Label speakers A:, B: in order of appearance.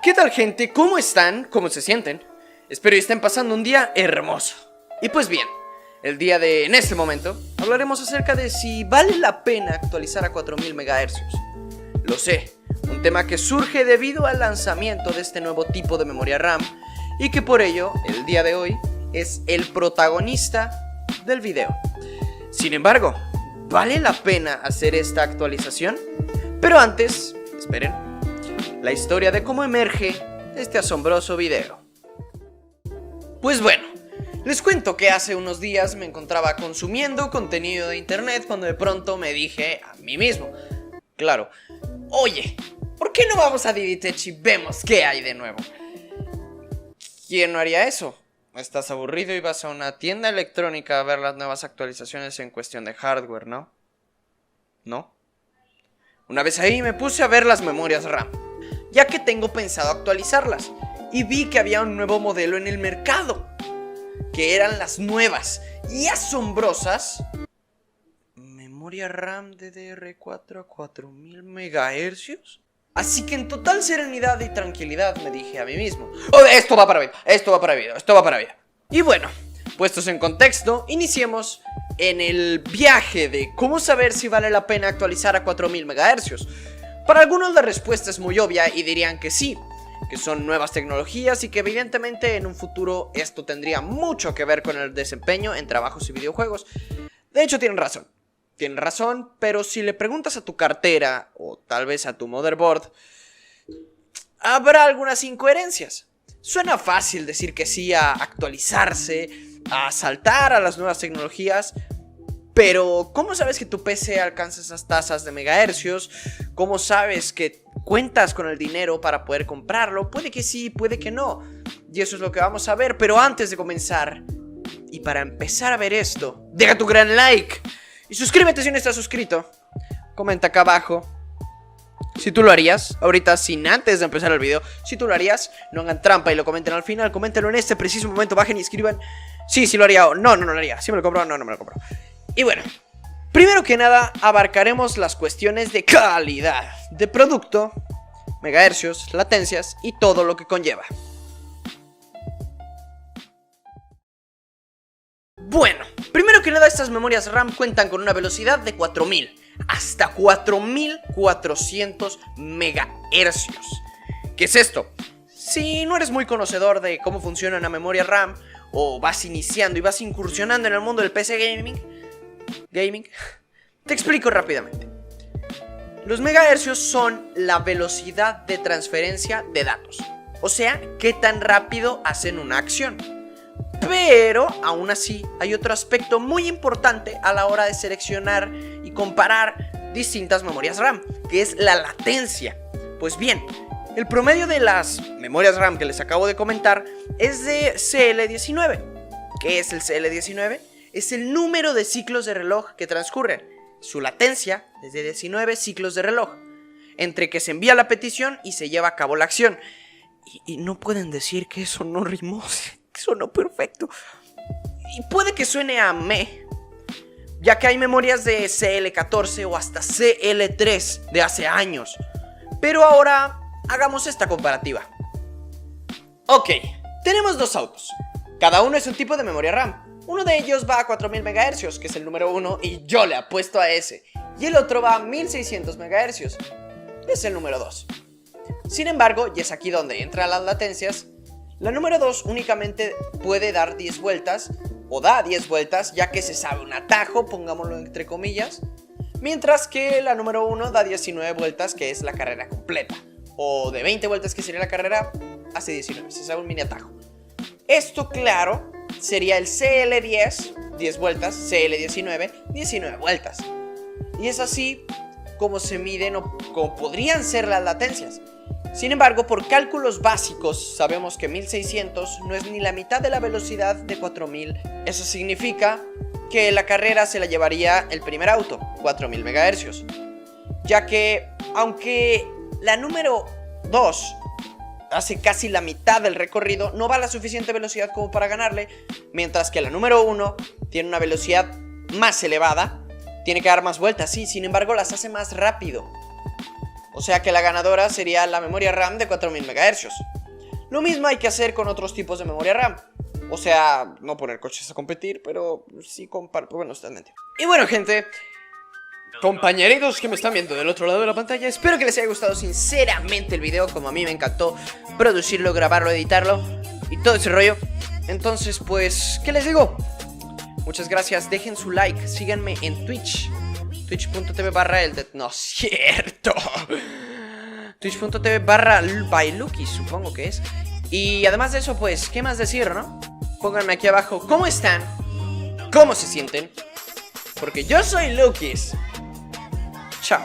A: ¿Qué tal, gente? ¿Cómo están? ¿Cómo se sienten? Espero que estén pasando un día hermoso. Y pues bien, en este momento, hablaremos acerca de si vale la pena actualizar a 4000 MHz. Lo sé, un tema que surge debido al lanzamiento de este nuevo tipo de memoria RAM y que por ello, el día de hoy, es el protagonista del video. Sin embargo, ¿vale la pena hacer esta actualización? Pero antes, esperen, la historia de cómo emerge este asombroso video. Pues bueno, les cuento que hace unos días me encontraba consumiendo contenido de internet cuando de pronto me dije a mí mismo, claro, oye, ¿por qué no vamos a Digitech y vemos qué hay de nuevo? ¿Quién no haría eso? Estás aburrido y vas a una tienda electrónica a ver las nuevas actualizaciones en cuestión de hardware, ¿no? ¿No? Una vez ahí me puse a ver las memorias RAM, ya que tengo pensado actualizarlas, y vi que había un nuevo modelo en el mercado, que eran las nuevas y asombrosas memoria RAM DDR4 a 4000 MHz. Así que en total serenidad y tranquilidad me dije a mí mismo, oh, esto va para video, esto va para video, esto va para video. Y bueno, puestos en contexto, iniciemos en el viaje de cómo saber si vale la pena actualizar a 4000 MHz. Para algunos la respuesta es muy obvia y dirían que sí, que son nuevas tecnologías y que evidentemente en un futuro esto tendría mucho que ver con el desempeño en trabajos y videojuegos. De hecho tienen razón, pero si le preguntas a tu cartera o tal vez a tu motherboard, habrá algunas incoherencias. Suena fácil decir que sí a actualizarse, a saltar a las nuevas tecnologías, pero ¿cómo sabes que tu PC alcanza esas tasas de megahercios? ¿Cómo sabes que cuentas con el dinero para poder comprarlo? Puede que sí, puede que no. Y eso es lo que vamos a ver. Pero antes de comenzar, y para empezar a ver esto, deja tu gran like y suscríbete si no estás suscrito. Comenta acá abajo si tú lo harías, ahorita sin antes de empezar el video. Si tú lo harías, no hagan trampa y lo comenten al final. Coméntenlo en este preciso momento, bajen y escriban sí, sí lo haría o no, no lo haría. Si me lo compro, no, no me lo compro. Y bueno, primero que nada abarcaremos las cuestiones de calidad de producto, megahercios, latencias y todo lo que conlleva. Bueno, primero que nada estas memorias RAM cuentan con una velocidad de 4000 hasta 4400 megahercios. ¿Qué es esto? Si no eres muy conocedor de cómo funciona una memoria RAM o vas iniciando y vas incursionando en el mundo del PC gaming, te explico rápidamente. Los megahercios son la velocidad de transferencia de datos, o sea, qué tan rápido hacen una acción. Pero aún así hay otro aspecto muy importante a la hora de seleccionar y comparar distintas memorias RAM, que es la latencia. Pues bien, el promedio de las memorias RAM que les acabo de comentar es de CL19. ¿Qué es el CL19? Es el número de ciclos de reloj que transcurren. Su latencia es de 19 ciclos de reloj, entre que se envía la petición y se lleva a cabo la acción. Y no pueden decir que eso no rimó, sonó perfecto. Y puede que suene a ya que hay memorias de CL14 o hasta CL3 de hace años. Pero ahora hagamos esta comparativa. Ok, tenemos dos autos. Cada uno es un tipo de memoria RAM. Uno de ellos va a 4000 MHz, que es el número 1, y yo le apuesto a ese. Y el otro va a 1600 MHz, es el número 2. Sin embargo, y es aquí donde entran las latencias, la número 2 únicamente puede dar 10 vueltas, o da 10 vueltas, ya que se sabe un atajo, pongámoslo entre comillas, mientras que la número 1 da 19 vueltas, que es la carrera completa, o de 20 vueltas, que sería la carrera, hace 19, se sabe un mini atajo. Esto, claro, sería el CL10, 10 vueltas, CL19, 19 vueltas. Y es así como se miden o como podrían ser las latencias. Sin embargo, por cálculos básicos, sabemos que 1600 no es ni la mitad de la velocidad de 4000. Eso significa que la carrera se la llevaría el primer auto, 4000 MHz. Ya que, aunque la número 2 hace casi la mitad del recorrido, no va a la suficiente velocidad como para ganarle, mientras que la número 1 tiene una velocidad más elevada, tiene que dar más vueltas, sí, sin embargo las hace más rápido. O sea que la ganadora sería la memoria RAM de 4000 MHz. Lo mismo hay que hacer con otros tipos de memoria RAM. O sea, no poner coches a competir, pero sí comparar. Bueno, está en medio. Y bueno, gente, compañeritos que me están viendo del otro lado de la pantalla, espero que les haya gustado sinceramente el video, como a mí me encantó producirlo, grabarlo, editarlo y todo ese rollo. Entonces, pues, ¿qué les digo? Muchas gracias, dejen su like, síganme en Twitch, twitch.tv/eldet, no es cierto, twitch.tv/byluki, supongo que es. Y además de eso, pues, ¿qué más decir, no? Pónganme aquí abajo cómo están, cómo se sienten, porque yo soy Lukis. Chao.